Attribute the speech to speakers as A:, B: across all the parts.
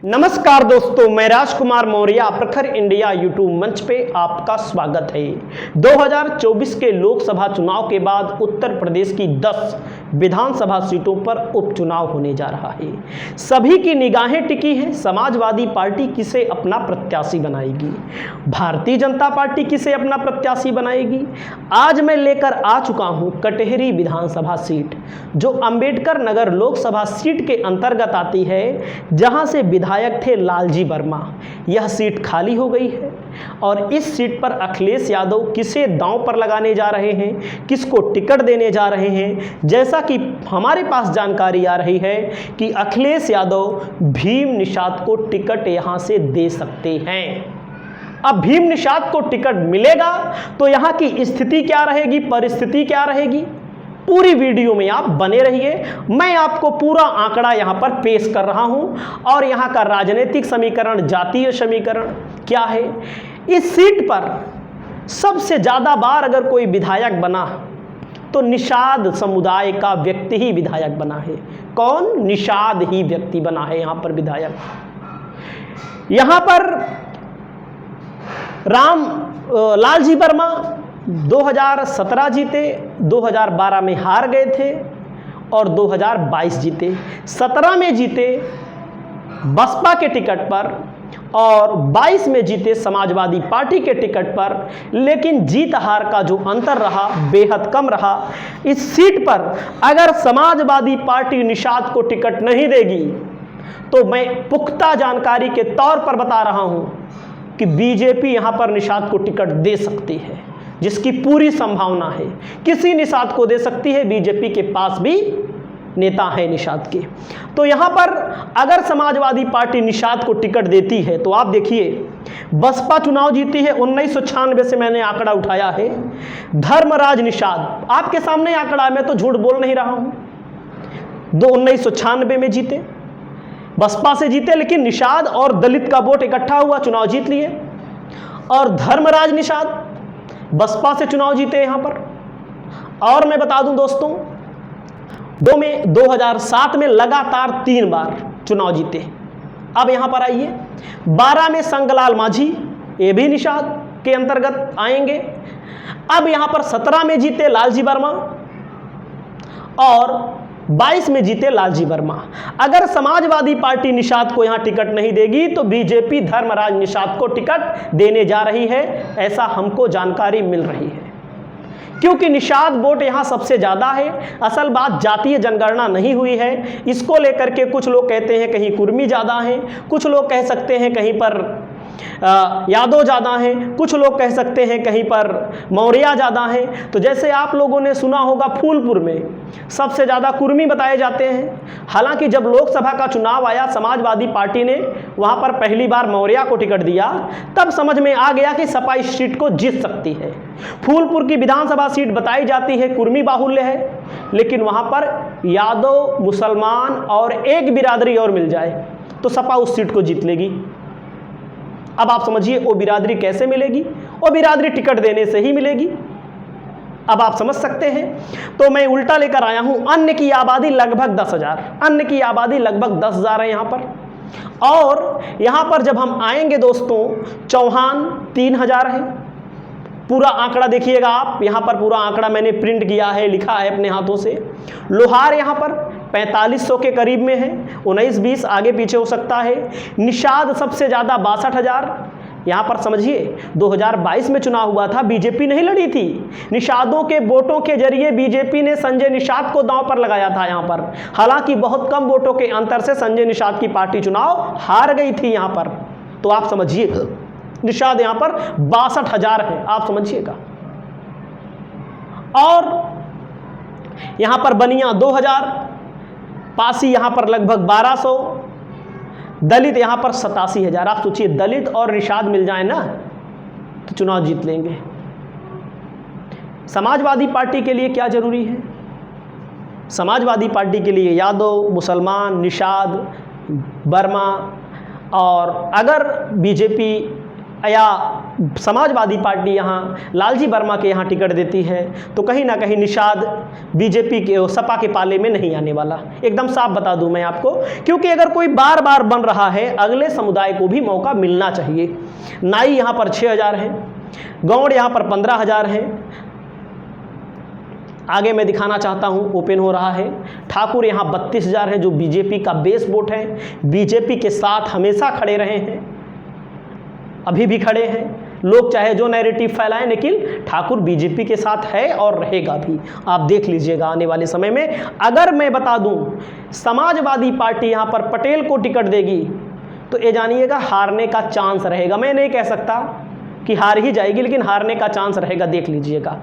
A: नमस्कार दोस्तों, मैं राजकुमार मौर्य प्रखर इंडिया यूट्यूब मंच पे आपका स्वागत है। 2024 के लोकसभा चुनाव के बाद उत्तर प्रदेश की 10 विधानसभा सीटों पर उपचुनाव होने जा रहा है। सभी की निगाहें टिकी हैं समाजवादी पार्टी किसे अपना प्रत्याशी बनाएगी, भारतीय जनता पार्टी किसे अपना प्रत्याशी बनाएगी। आज मैं लेकर आ चुका हूं कटहरी विधानसभा सीट, जो अंबेडकर नगर लोकसभा सीट के अंतर्गत आती है, जहां से विधायक थे लालजी वर्मा। यह सीट खाली हो गई है और इस सीट पर अखिलेश यादव किसे दांव पर लगाने जा रहे हैं, किसको टिकट देने जा रहे हैं। जैसा कि हमारे पास जानकारी आ रही है कि अखिलेश यादव भीम निषाद को टिकट यहां से दे सकते हैं। अब भीम निषाद को टिकट मिलेगा तो यहां की स्थिति क्या रहेगी, परिस्थिति क्या रहेगी, पूरी वीडियो में आप बने रहिए। मैं आपको पूरा आंकड़ा यहां पर पेश कर रहा हूं और यहां का राजनीतिक समीकरण, जातीय समीकरण क्या है। इस सीट पर सबसे ज्यादा बार अगर कोई विधायक बना तो निषाद समुदाय का व्यक्ति ही विधायक बना है। कौन? निषाद ही व्यक्ति बना है यहां पर विधायक। यहां पर लालजी वर्मा 2017 जीते, 2012 में हार गए थे और 2022 जीते। 17 में जीते बसपा के टिकट पर और 22 में जीते समाजवादी पार्टी के टिकट पर। लेकिन जीत हार का जो अंतर रहा बेहद कम रहा। इस सीट पर अगर समाजवादी पार्टी निषाद को टिकट नहीं देगी तो मैं पुख्ता जानकारी के तौर पर बता रहा हूं कि बीजेपी यहां पर निषाद को टिकट दे सकती है, जिसकी पूरी संभावना है। किसी निषाद को दे सकती है, बीजेपी के पास भी नेता है निषाद के। तो यहां पर अगर समाजवादी पार्टी निषाद को टिकट देती है तो आप देखिए, बसपा चुनाव जीती है 1996 से, मैंने आंकड़ा उठाया है। धर्मराज निषाद आपके सामने आंकड़ा, मैं तो झूठ बोल नहीं रहा हूं। 1996 में जीते, बसपा से जीते, लेकिन निषाद और दलित का वोट इकट्ठा हुआ, चुनाव जीत लिए। और धर्मराज निषाद बसपा से चुनाव जीते यहां पर। और मैं बता दूं दोस्तों, 2007 में लगातार 3 बार चुनाव जीते। अब यहां पर आइए, 12 में संगलाल माझी, ये भी निषाद के अंतर्गत आएंगे। अब यहां पर 17 में जीते लालजी वर्मा और 22 में जीते लालजी वर्मा। अगर समाजवादी पार्टी निषाद को यहां टिकट नहीं देगी तो बीजेपी धर्मराज निषाद को टिकट देने जा रही है, ऐसा हमको जानकारी मिल रही है। क्योंकि निषाद वोट यहां सबसे ज्यादा है। असल बात, जातीय जनगणना नहीं हुई है, इसको लेकर के कुछ लोग कहते हैं कहीं कुर्मी ज्यादा हैं, कुछ लोग कह सकते हैं कहीं पर यादव ज़्यादा हैं, कुछ लोग कह सकते हैं कहीं पर मौर्या ज़्यादा हैं। तो जैसे आप लोगों ने सुना होगा, फूलपुर में सबसे ज़्यादा कुर्मी बताए जाते हैं। हालांकि जब लोकसभा का चुनाव आया, समाजवादी पार्टी ने वहाँ पर पहली बार मौर्या को टिकट दिया, तब समझ में आ गया कि सपा इस सीट को जीत सकती है। फूलपुर की विधानसभा सीट बताई जाती है कुर्मी बाहुल्य है, लेकिन वहाँ पर यादव, मुसलमान और एक बिरादरी और मिल जाए तो सपा उस सीट को जीत लेगी। अब आप समझिए वो बिरादरी कैसे मिलेगी, वो बिरादरी टिकट देने से ही मिलेगी। अब आप समझ सकते हैं। तो मैं उल्टा लेकर आया हूं, अन्य की आबादी लगभग 10,000, अन्य की आबादी लगभग 10,000 है यहां पर। और यहां पर जब हम आएंगे दोस्तों, चौहान 3,000 है। पूरा आंकड़ा देखिएगा आप, यहां पर पूरा आंकड़ा मैंने प्रिंट किया है, लिखा है अपने हाथों से। लोहार यहां पर 4500 के करीब में है, 19-20 आगे पीछे हो सकता है। निषाद सबसे ज़्यादा 62,000। यहाँ पर समझिए, 2022 में चुनाव हुआ था, बीजेपी नहीं लड़ी थी। निषादों के वोटों के जरिए बीजेपी ने संजय निषाद को दांव पर लगाया था यहाँ पर। हालांकि बहुत कम वोटों के अंतर से संजय निषाद की पार्टी चुनाव हार गई थी यहाँ पर। तो आप समझिए, निषाद यहाँ पर 62,000 है, आप समझिएगा। और यहाँ पर बनिया 2,000, पासी यहाँ पर लगभग 1,200, दलित यहाँ पर 87,000। आप सोचिए, दलित और निषाद मिल जाए ना तो चुनाव जीत लेंगे। समाजवादी पार्टी के लिए क्या जरूरी है? समाजवादी पार्टी के लिए यादव, मुसलमान, निषाद, वर्मा, और अगर बीजेपी या समाजवादी पार्टी यहाँ लालजी वर्मा के यहाँ टिकट देती है तो कहीं ना कहीं निषाद बीजेपी के सपा के पाले में नहीं आने वाला, एकदम साफ बता दूं मैं आपको। क्योंकि अगर कोई बार बार बन रहा है, अगले समुदाय को भी मौका मिलना चाहिए। नाई यहाँ पर 6,000 हैं, गौड़ यहाँ पर 15,000 हैं। आगे मैं दिखाना चाहता हूँ, ओपन हो रहा है। ठाकुर यहाँ 32,000 हैं, जो बीजेपी का बेस वोट है, बीजेपी के साथ हमेशा खड़े रहे हैं, अभी भी खड़े हैं। लोग चाहे जो नैरेटिव फैलाएं, लेकिन ठाकुर बीजेपी के साथ है और रहेगा भी। आप देख लीजिएगा आने वाले समय में। अगर मैं बता दूं समाजवादी पार्टी यहाँ पर पटेल को टिकट देगी तो ये जानिएगा हारने का चांस रहेगा। मैं नहीं कह सकता कि हार ही जाएगी, लेकिन हारने का चांस रहेगा, देख लीजिएगा।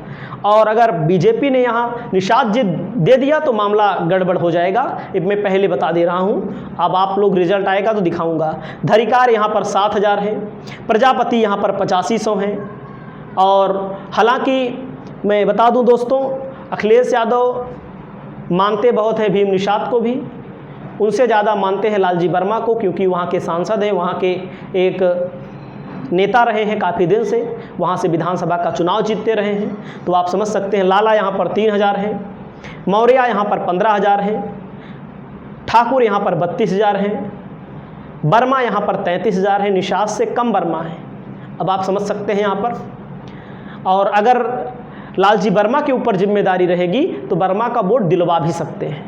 A: और अगर बीजेपी ने यहाँ निषाद जी दे दिया तो मामला गड़बड़ हो जाएगा, ये मैं पहले बता दे रहा हूँ। अब आप लोग रिजल्ट आएगा तो दिखाऊंगा। धरिकार यहाँ पर 7,000 है, प्रजापति यहाँ पर 8500 हैं। और हालांकि मैं बता दूं दोस्तों, अखिलेश यादव मानते बहुत हैं भीम निषाद को भी, उनसे ज़्यादा मानते हैं लालजी वर्मा को, क्योंकि वहाँ के सांसद हैं, वहाँ के एक नेता रहे हैं काफ़ी दिन से, वहाँ से विधानसभा का चुनाव जीतते रहे हैं। तो आप समझ सकते हैं। लाला यहाँ पर 3,000 हैं, मौर्य यहाँ पर 15,000 हैं, ठाकुर यहाँ पर 32,000 हैं, वर्मा यहाँ पर 33,000 है, निषाद से कम वर्मा है। अब आप समझ सकते हैं यहाँ पर। और अगर लालजी वर्मा के ऊपर जिम्मेदारी रहेगी तो वर्मा का वोट दिलवा भी सकते हैं,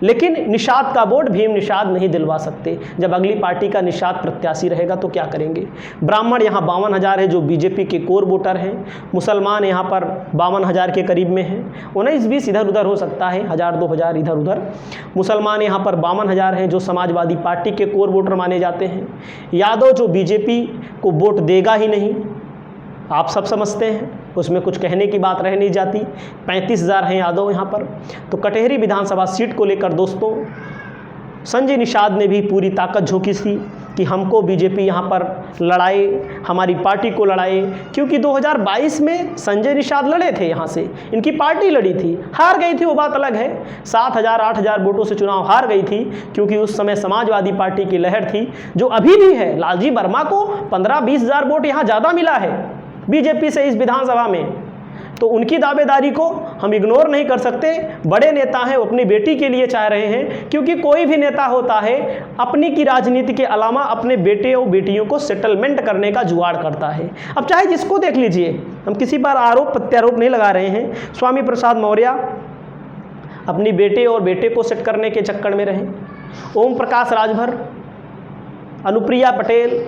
A: लेकिन निषाद का वोट भीम निषाद नहीं दिलवा सकते। जब अगली पार्टी का निषाद प्रत्याशी रहेगा तो क्या करेंगे। ब्राह्मण यहाँ 52,000 है, जो बीजेपी के कोर वोटर हैं। मुसलमान यहाँ पर 52,000 के करीब में हैं। 19-20 इधर उधर हो सकता है, 1,000-2,000 इधर उधर। मुसलमान यहाँ पर 52,000 हैं, जो समाजवादी पार्टी के कोर वोटर माने जाते हैं। यादव जो बीजेपी को वोट देगा ही नहीं, आप सब समझते हैं, उसमें कुछ कहने की बात रह नहीं जाती। 35,000 हैं यादव यहाँ पर। तो कटहरी विधानसभा सीट को लेकर दोस्तों संजय निषाद ने भी पूरी ताकत झोंकी थी कि हमको बीजेपी यहाँ पर लड़ाए, हमारी पार्टी को लड़ाए। क्योंकि 2022 में संजय निषाद लड़े थे, यहाँ से इनकी पार्टी लड़ी थी, हार गई थी, वो बात अलग है। 7,000-8,000 वोटों से चुनाव हार गई थी, क्योंकि उस समय समाजवादी पार्टी की लहर थी, जो अभी भी है। लालजी वर्मा को 15-20 हज़ार वोट यहाँ ज़्यादा मिला है बीजेपी से इस विधानसभा में, तो उनकी दावेदारी को हम इग्नोर नहीं कर सकते। बड़े नेता हैं, वो अपनी बेटी के लिए चाह रहे हैं, क्योंकि कोई भी नेता होता है अपनी की राजनीति के अलावा अपने बेटे और बेटियों को सेटलमेंट करने का जुगाड़ करता है। अब चाहे जिसको देख लीजिए, हम किसी पर आरोप प्रत्यारोप नहीं लगा रहे हैं। स्वामी प्रसाद मौर्य अपनी बेटे और बेटे को सेट करने के चक्कर में रहे। ओम प्रकाश राजभर, अनुप्रिया पटेल,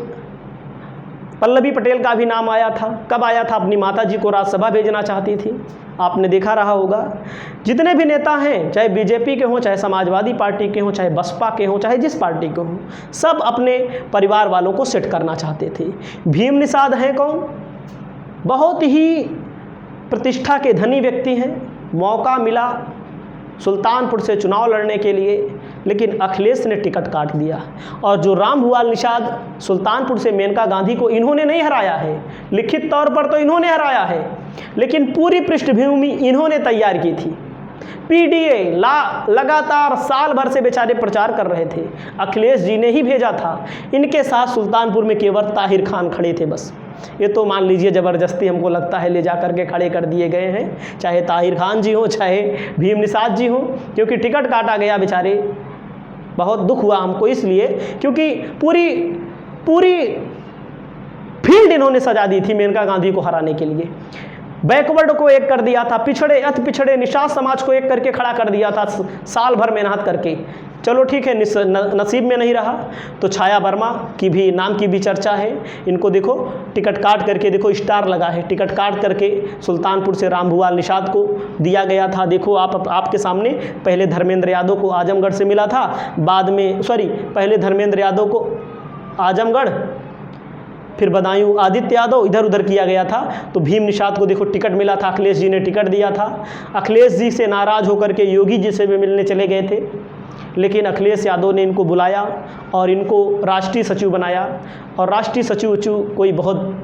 A: पल्लवी पटेल का भी नाम आया था। कब आया था? अपनी माताजी को राज्यसभा भेजना चाहती थी, आपने देखा रहा होगा। जितने भी नेता हैं, चाहे बीजेपी के हों, चाहे समाजवादी पार्टी के हों, चाहे बसपा के हों, चाहे जिस पार्टी के हों, सब अपने परिवार वालों को सेट करना चाहते थे। भीम निषाद हैं कौन? बहुत ही प्रतिष्ठा के धनी व्यक्ति हैं। मौका मिला सुल्तानपुर से चुनाव लड़ने के लिए, लेकिन अखिलेश ने टिकट काट दिया। और जो रामभुआल निषाद सुल्तानपुर से मेनका गांधी को इन्होंने नहीं हराया है, लिखित तौर पर तो इन्होंने हराया है, लेकिन पूरी पृष्ठभूमि इन्होंने तैयार की थी। पीडीए लगातार साल भर से बेचारे प्रचार कर रहे थे, अखिलेश जी ने ही भेजा था। इनके साथ सुल्तानपुर में केवल ताहिर खान खड़े थे बस। ये तो मान लीजिए ज़बरदस्ती हमको लगता है ले जा करके खड़े कर दिए गए हैं, चाहे ताहिर खान जी हो, चाहे भीम निषाद जी हो, क्योंकि टिकट काटा गया बेचारे। बहुत दुख हुआ हमको इसलिए, क्योंकि पूरी फील्ड इन्होंने सजा दी थी मेनका गांधी को हराने के लिए। बैकवर्ड को एक कर दिया था, पिछड़े अति पिछड़े निषाद समाज को एक करके खड़ा कर दिया था, साल भर मेहनत करके। चलो ठीक है, नसीब में नहीं रहा। तो छाया वर्मा की भी नाम की भी चर्चा है। इनको देखो टिकट काट करके, देखो स्टार लगा है, टिकट काट करके सुल्तानपुर से रामभुआल निषाद को दिया गया था। देखो आपके सामने, पहले धर्मेंद्र यादव को आजमगढ़ से मिला था, बाद में पहले धर्मेंद्र यादव को आजमगढ़, फिर बदायूं आदित्य यादव, इधर उधर किया गया था। तो भीम निषाद को देखो टिकट मिला था, अखिलेश जी ने टिकट दिया था। अखिलेश जी से नाराज़ होकर के योगी जी से भी मिलने चले गए थे, लेकिन अखिलेश यादव ने इनको बुलाया और इनको राष्ट्रीय सचिव बनाया। और राष्ट्रीय सचिव कोई बहुत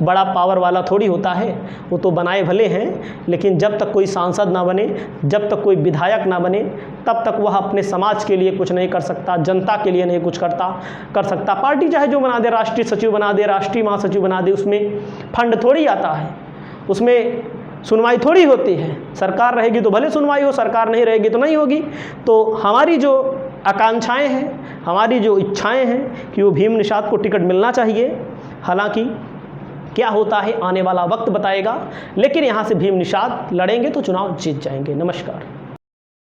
A: बड़ा पावर वाला थोड़ी होता है, वो तो बनाए भले हैं, लेकिन जब तक कोई सांसद ना बने, जब तक कोई विधायक ना बने, तब तक वह अपने समाज के लिए कुछ नहीं कर सकता, जनता के लिए नहीं कुछ कर सकता। पार्टी चाहे जो बना दे, राष्ट्रीय सचिव बना दे, राष्ट्रीय महासचिव बना दे, उसमें फंड थोड़ी आता है, उसमें सुनवाई थोड़ी होती है। सरकार रहेगी तो भले सुनवाई हो, सरकार नहीं रहेगी तो नहीं होगी। तो हमारी जो आकांक्षाएं हैं, हमारी जो इच्छाएं हैं कि वो भीम निषाद को टिकट मिलना चाहिए। हालांकि क्या होता है आने वाला वक्त बताएगा, लेकिन यहाँ से भीम निषाद लड़ेंगे तो चुनाव जीत जाएंगे। नमस्कार।